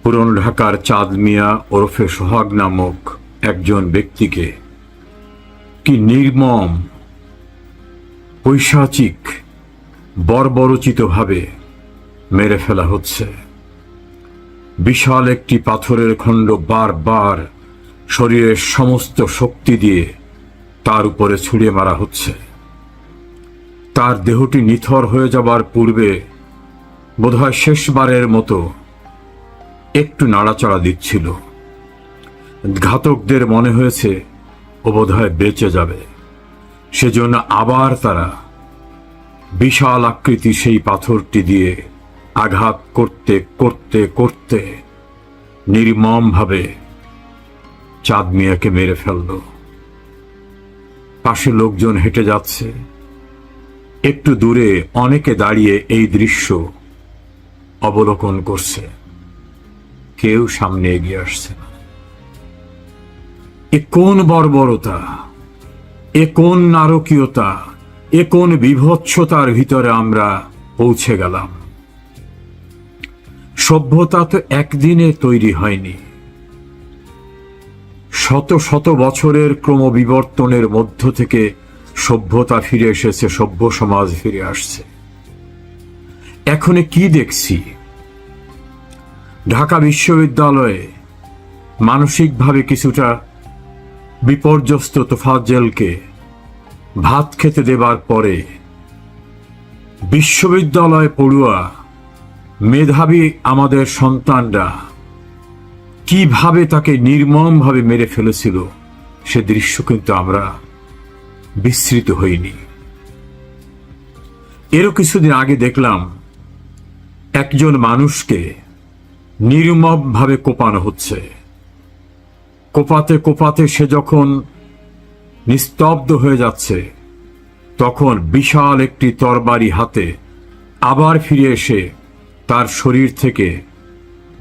পুরনো ঢাকার চাঁদ মিয়া ওরফে সোহাগ নামক একজন ব্যক্তিকে কি নির্মম, পৈশাচিক, বর্বরোচিতভাবে মেরে ফেলা হচ্ছে। বিশাল একটি পাথরের খণ্ড বারবার শরীরের সমস্ত শক্তি দিয়ে তার উপরে ছুঁড়ে মারা হচ্ছে। তার দেহটি নিথর হয়ে যাবার পূর্বে বোধহয় শেষবারের মতো একটু নাড়াচাড়া দিচ্ছিল। ঘাতকদের মনে হয়েছে ও বোধহয় বেঁচে যাবে, সেজন্য আবার তারা বিশাল আকৃতি সেই পাথরটি দিয়ে আঘাত করতে করতে করতে নির্মমভাবে চাঁদ মিয়াকে মেরে ফেলল। পাশে লোকজন হেঁটে যাচ্ছে, একটু দূরে অনেকে দাঁড়িয়ে এই দৃশ্য অবলোকন করছে, কেউ সামনে এগিয়ে আসছে না। এ কোন বর্বরতা, এ কোন নারকীয়তা, এ কোন বিভৎসতার ভিতরে আমরা পৌঁছে গেলাম। সভ্যতা তো একদিনে তৈরি হয়নি, শত শত বছরের ক্রমবিবর্তনের মধ্য থেকে সভ্যতা ফিরে এসেছে, সভ্য সমাজ ফিরে আসছে। এখন কি দেখছি, ঢাকা বিশ্ববিদ্যালয়ে মানসিকভাবে কিছুটা বিপর্যস্ত তোফাজ্জলকে ভাত খেতে দেবার পরে বিশ্ববিদ্যালয় পড়ুয়া মেধাবী আমাদের সন্তানরা কিভাবে তাকে নির্মমভাবে মেরে ফেলেছিল, সে দৃশ্য কিন্তু আমরা বিস্মৃত হইনি। এরও কিছুদিন আগে দেখলাম একজন মানুষকে নির্মমভাবে কোপানো হচ্ছে। কোপাতে কোপাতে সে যখন নিস্তব্ধ হয়ে যাচ্ছে, তখন বিশাল একটি তরবারি হাতে আবার ফিরে এসে তার শরীর থেকে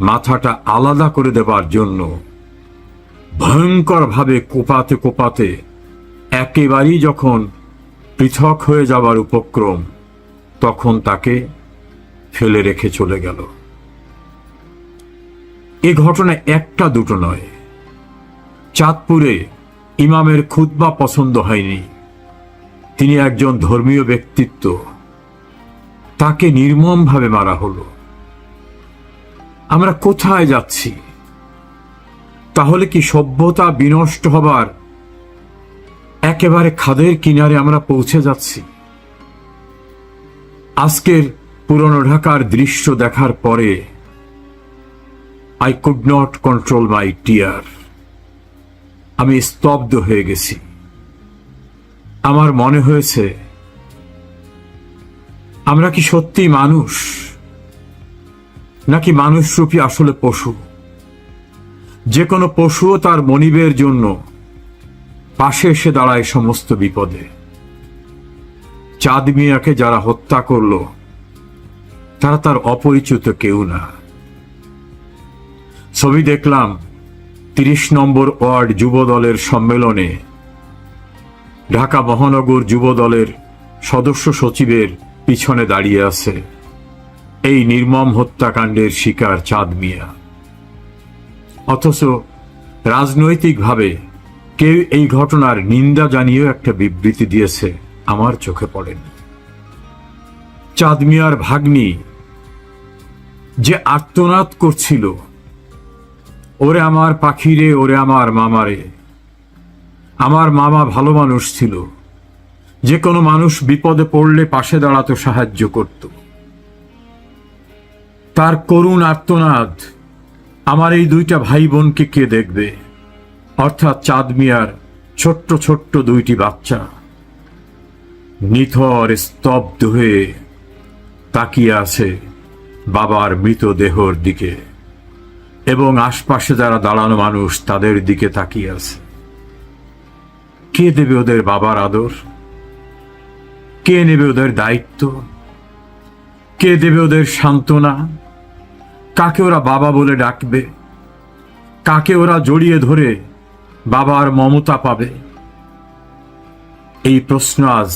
মাথাটা আলাদা করে দেবার জন্য ভয়ঙ্করভাবে কোপাতে কোপাতে একেবারেই যখন পৃথক হয়ে যাবার উপক্রম, তখন তাকে ফেলে রেখে চলে গেল। এ ঘটনা একটা দুটো নয়। চাঁদপুরে ইমামের খুতবা পছন্দ হয়নি, তিনি একজন ধর্মীয় ব্যক্তিত্ব, তাকে নির্মমভাবে মারা হলো। আমরা কোথায় যাচ্ছি? তাহলে কি সভ্যতা বিনষ্ট হবার একেবারে খাদের কিনারে আমরা পৌঁছে যাচ্ছি? আজকের পুরনো ঢাকার দৃশ্য দেখার পরে I could not control my tear. আমি স্তব্ধ হয়ে গেছি। আমার মনে হয়েছে, আমরা কি সত্যি মানুষ, নাকি মানুষরূপী আসলে পশু? যে কোনো পশুও তার মনিবের জন্য পাশে এসে দাঁড়ায় সমস্ত বিপদে। চাঁদ মিয়াকে যারা হত্যা করল, তারা তার অপরিচিত কেউ না। ছবি দেখলাম ৩০ নম্বর ওয়ার্ড যুব দলের সম্মেলনে ঢাকা মহানগর যুব দলের সদস্য সচিবের পিছনে দাঁড়িয়ে আছে এই নির্মম হত্যাকাণ্ডের শিকার চাঁদ মিয়া। অথচ রাজনৈতিকভাবে কেউ এই ঘটনার নিন্দা জানিয়েও একটা বিবৃতি দিয়েছে, আমার চোখে পড়েনি। চাঁদ মিয়ার ভাগ্নি যে আর্তনাদ করছিল, ওরে আমার পাখিরে, ওরে আমার মামারে। আমার মামা ভালো মানুষ ছিল, যে কোনো মানুষ বিপদে পড়লে পাশে দাঁড়াতো, সাহায্য করত। তার করুণ আর্তনাদ আমার এই দুইটা ভাই বোনকে কে দেখবে? অর্থাৎ চাঁদ মিয়ার ছোট্ট ছোট্ট দুইটি বাচ্চা নিথর স্তব্ধ হয়ে তাকিয়ে আছে বাবার মৃতদেহর দিকে, এবং আশপাশে যারা দাঁড়ানো মানুষ তাদের দিকে তাকিয়ে আছে। কে দেবে ওদের বাবার আদর? কে নেবে ওদের দায়িত্ব? কে দেবে ওদের সান্ত্বনা? কাকে ওরা বাবা বলে ডাকবে? কাকে ওরা জড়িয়ে ধরে বাবার মমতা পাবে? এই প্রশ্ন আজ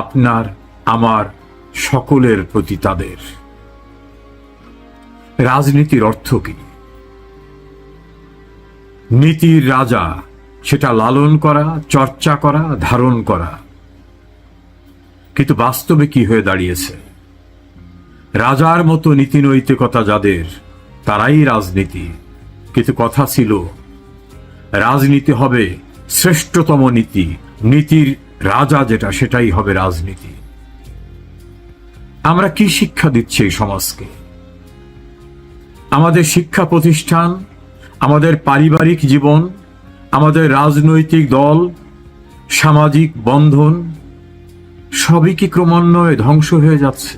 আপনার, আমার, সকলের প্রতি তাদের। রাজনীতির অর্থ কি? নীতির রাজা, সেটা লালন করা, চর্চা করা, ধারণ করা। কিন্তু বাস্তবে কি হয়ে দাঁড়িয়েছে? রাজার মতো নীতি নৈতিকতা যাদের, তারাই রাজনীতি। কিন্তু কথা ছিল রাজনীতি হবে শ্রেষ্ঠতম নীতি, নীতির রাজা যেটা, সেটাই হবে রাজনীতি। আমরা কি শিক্ষা দিচ্ছি এই সমাজকে? আমাদের শিক্ষা প্রতিষ্ঠান, আমাদের পারিবারিক জীবন, আমাদের রাজনৈতিক দল, সামাজিক বন্ধন সবই কি ক্রমান্বয়ে ধ্বংস হয়ে যাচ্ছে?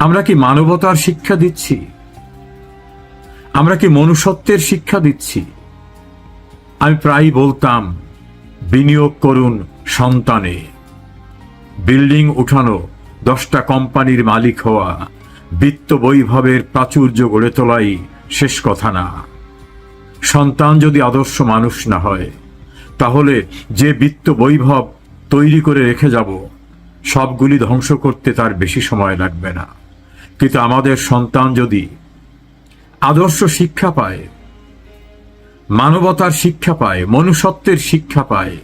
আমরা কি মানবতার শিক্ষা দিচ্ছি? আমরা কি মনুষ্যত্বের শিক্ষা দিচ্ছি? আমি প্রায়ই বলতাম, বিনিয়োগ করুন সন্তানে। বিল্ডিং উঠানো, 10টা কোম্পানির মালিক হওয়া, বিত্ত বৈভবের প্রাচুর্য গড়ে তোলাই শেষ কথা না। সন্তান যদি আদর্শ মানুষ না হয়, তাহলে যে বিত্ত বৈভব তৈরি করে রেখে যাব, সবগুলি ধ্বংস করতে তার বেশি সময় লাগবে না। কিন্তু আমাদের সন্তান যদি আদর্শ শিক্ষা পায়, মানবতার শিক্ষা পায়, মনুষ্যত্বের শিক্ষা পায়,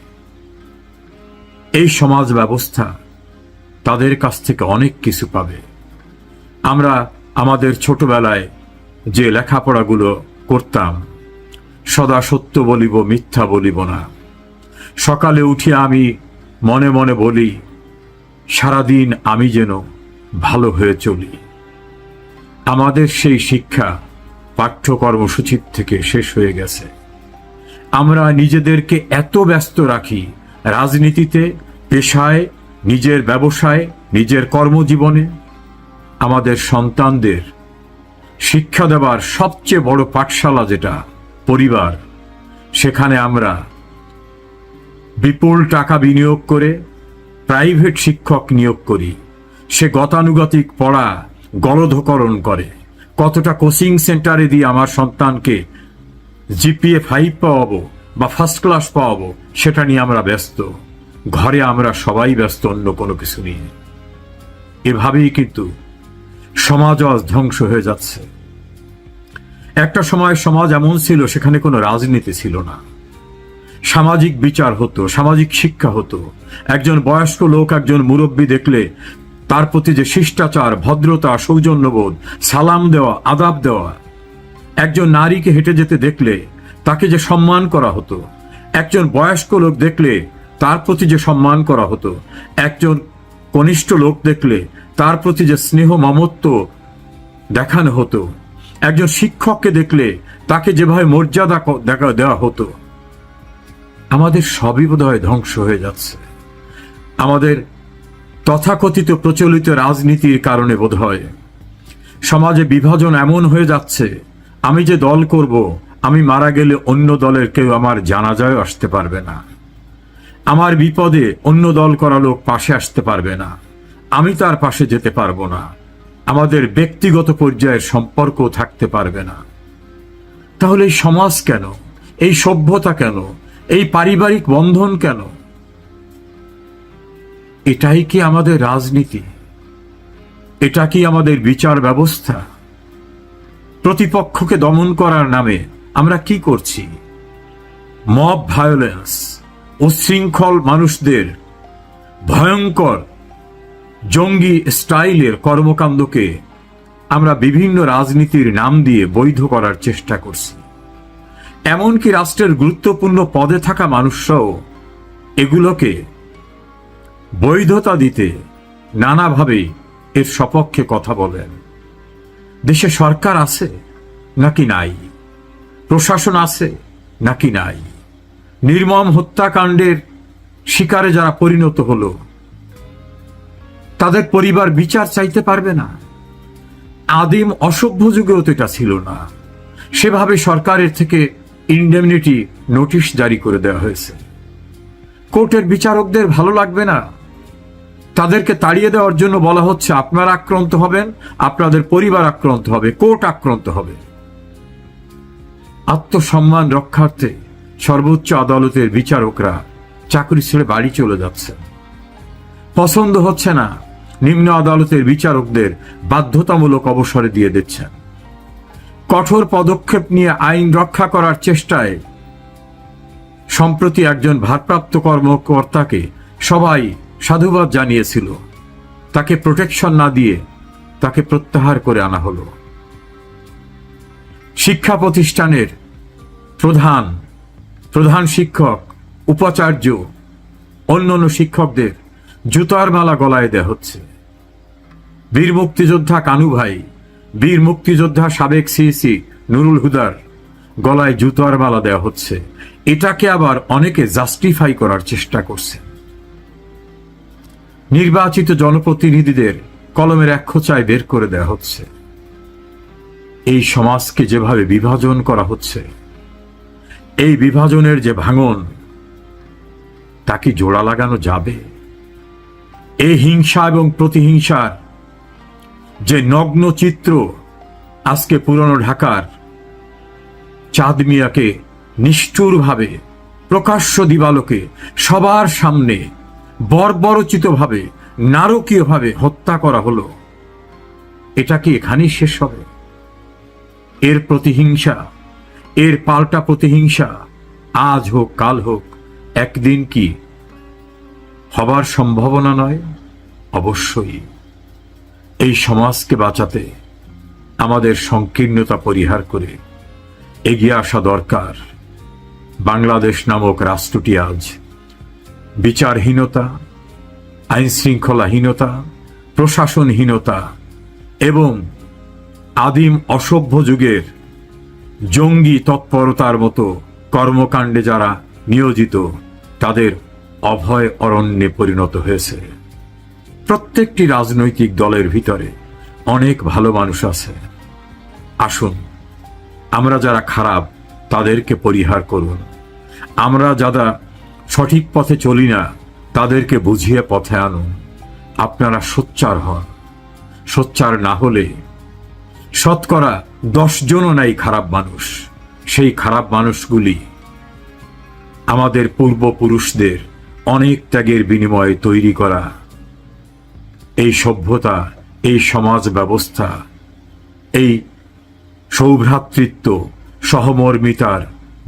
এই সমাজ ব্যবস্থা তাদের কাছ থেকে অনেক কিছু পাবে। আমরা আমাদের ছোটবেলায় যে লেখাপড়াগুলো করতাম, সদা সত্য বলিব, মিথ্যা বলিব না। সকালে উঠে আমি মনে মনে বলি, সারাদিন আমি যেন ভালো হয়ে চলি। আমাদের সেই শিক্ষা পাঠ্য কর্মসূচির থেকে শেষ হয়ে গেছে। আমরা নিজেদেরকে এত ব্যস্ত রাখি রাজনীতিতে, পেশায়, নিজের ব্যবসায়, নিজের কর্মজীবনে। আমাদের সন্তানদের শিক্ষা দেওয়ার সবচেয়ে বড় পাঠশালা যেটা পরিবার, সেখানে আমরা বিপুল টাকা বিনিয়োগ করে প্রাইভেট শিক্ষক নিয়োগ করি। সে গতানুগতিক পড়া গলধকরণ করে। কতটা কোচিং সেন্টারে দিয়ে আমার সন্তানকে জিপিএ 5 পাওয়াবো বা ফার্স্ট ক্লাস পাওয়াবো, সেটা নিয়ে আমরা ব্যস্ত। ঘরে আমরা সবাই ব্যস্ত অন্য কোনো কিছু নিয়ে। এভাবেই কিন্তু সমাজ আজ ধ্বংস হয়ে যাচ্ছে। একটা সময় সমাজ এমন ছিল, সেখানে কোনো রাজনীতি ছিল না। সামাজিক বিচার হতো, সামাজিক শিক্ষা হতো। একজন বয়স্ক লোক একজন মুরব্বী দেখলে তার প্রতি যে শিষ্টাচার, ভদ্রতা, সৌজন্যবোধ, সালাম দেওয়া, আদাব দেওয়া, একজন নারীকে হেঁটে যেতে দেখলে তাকে যে সম্মান করা হতো, একজন বয়স্ক লোক দেখলে তার প্রতি যে সম্মান করা হতো, একজন কনিষ্ঠ লোক দেখলে তার প্রতি যে স্নেহ মমত্ব দেখানো হতো, একজন শিক্ষককে দেখলে তাকে যেভাবে মর্যাদা দেওয়া হতো, আমাদের সবই বোধহয় ধ্বংস হয়ে যাচ্ছে। আমাদের তথাকথিত প্রচলিত রাজনীতির কারণে বোধহয় সমাজে বিভাজন এমন হয়ে যাচ্ছে, আমি যে দল করব, আমি মারা গেলে অন্য দলের কেউ আমার জানাজায় আসতে পারবে না। আমার বিপদে অন্য দল করা লোক পাশে আসতে পারবে না, আমি তার পাশে যেতে পারবো না। আমাদের ব্যক্তিগত পর্যায়ের সম্পর্ক থাকতে পারবে না। তাহলে এই সমাজ কেন? এই সভ্যতা কেন? এই পারিবারিক বন্ধন কেন? এটাই কি আমাদের রাজনীতি? এটা কি আমাদের বিচার ব্যবস্থা? প্রতিপক্ষকে দমন করার নামে আমরা কি করছি? মব ভায়োলেন্স, উচ্ছৃঙ্খল মানুষদের ভয়ঙ্কর জঙ্গি স্টাইলের কর্মকাণ্ডকে আমরা বিভিন্ন রাজনীতির নাম দিয়ে বৈধ করার চেষ্টা করছি। এমনকি রাষ্ট্রের গুরুত্বপূর্ণ পদে থাকা মানুষরাও এগুলোকে বৈধতা দিতে নানাভাবে এর সপক্ষে কথা বলেন। দেশে সরকার আছে নাকি নাই? প্রশাসন আছে নাকি নাই? নির্মম হত্যাকাণ্ডের শিকারে যারা পরিণত হলো, তাদের পরিবার বিচার চাইতে পারবে না? আদিম অসভ্য যুগেও তো এটা ছিল না। সেভাবে সরকারের থেকে ইন্ডেমনিটি নোটিশ জারি করে দেওয়া হয়েছে। কোর্টের বিচারকদের ভালো লাগবে না, তাদেরকে তাড়িয়ে দেওয়ার জন্য বলা হচ্ছে আপনারা আক্রান্ত হবেন, আপনাদের পরিবার আক্রান্ত হবে, কোর্ট আক্রান্ত হবে। আত্মসম্মান রক্ষার্থে সর্বোচ্চ আদালতের বিচারকরা চাকরি ছেড়ে বাড়ি চলে যাচ্ছে। পছন্দ হচ্ছে না, নিম্ন আদালতের বিচারকদের বাধ্যতামূলক অবসরে দিয়ে দিচ্ছেন। কঠোর পদক্ষেপ নিয়ে আইন রক্ষা করার চেষ্টায় সম্প্রতি একজন ভারপ্রাপ্ত কর্মকর্তাকে সবাই সাধুবাদ জানিয়েছিল। তাকে প্রোটেকশন না দিয়ে তাকে প্রত্যাহার করে আনা হলো। শিক্ষা প্রতিষ্ঠানের প্রধান শিক্ষক, উপাচার্য, অন্যান্য শিক্ষকদের জুতার মালা গলায় দেয়া হচ্ছে। বীর মুক্তিযোদ্ধা কানু ভাই, বীর মুক্তিযোদ্ধা সাবেক সিসি নুরুল হুদার গলায় জুতার মালা দেওয়া হচ্ছে। এটাকে আবার অনেকে জাস্টিফাই করার চেষ্টা করছে। নির্বাচিত জনপ্রতিনিধিদের কলমের এক খোঁচায় বের করে দেওয়া হচ্ছে। এই সমাজকে যেভাবে বিভাজন করা হচ্ছে, এই বিভাজনের যে ভাঙন, তা কি জোড়া লাগানো যাবে? এই হিংসা এবং প্রতিহিংসার যে নগ্ন চিত্র আজকে পুরনো ঢাকার চাঁদ মিয়াকে নিষ্ঠুরভাবে প্রকাশ্য দিবালোকে সবার সামনে বর্বরচিতভাবে, নারকীয়ভাবে হত্যা করা হলো, এটা কি এখানেই শেষ হবে? এর প্রতিহিংসা, এর পাল্টা প্রতিহিংসা আজ হোক কাল হোক একদিন কি হবার সম্ভাবনা নয়? অবশ্যই। এই সমাজকে বাঁচাতে আমাদের সংকীর্ণতা পরিহার করে এগিয়ে আসা দরকার। বাংলাদেশ নামক রাষ্ট্রটি আজ বিচারহীনতা, আইন শৃঙ্খলাহীনতা, প্রশাসনহীনতা এবং আদিম অসভ্য যুগের জঙ্গি তৎপরতার মতো কর্মকাণ্ডে যারা নিয়োজিত, তাদের অভয় অরণ্যে পরিণত হয়েছে। প্রত্যেকটি রাজনৈতিক দলের ভিতরে অনেক ভালো মানুষ আছে। আসুন, আমরা যারা খারাপ তাদেরকে পরিহার করুন। আমরা যারা সঠিক পথে চলি না তাদেরকে বুঝিয়ে পথে আনুন। আপনারা সোচ্চার হন। সোচ্চার না হলে শতকরা 10 জনও নাই খারাপ মানুষ। সেই খারাপ মানুষগুলি আমাদের পূর্বপুরুষদের অনেক ত্যাগের বিনিময়ে তৈরি করা এই সভ্যতা, এই সমাজ ব্যবস্থা, এই সৌভ্রাতৃত্ব, সহমর্মিতার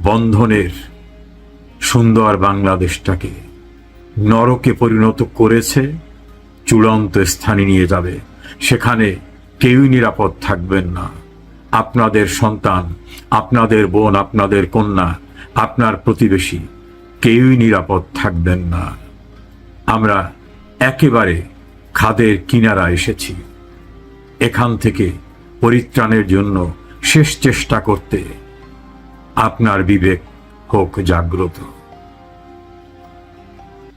বন্ধনের সুন্দর বাংলাদেশটাকে নরকে পরিণত করেছে, চূড়ান্ত স্থানে নিয়ে যাবে। সেখানে কেউই নিরাপদ থাকবেন না। আপনাদের সন্তান, আপনাদের বোন, আপনাদের কন্যা, আপনার প্রতিবেশী কেউই নিরাপদ থাকবেন না। আমরা একেবারে খাদের কিনারা এসেছি। এখান থেকে পরিত্রাণের জন্য শেষ চেষ্টা করতে আপনার বিবেক হোক জাগ্রত।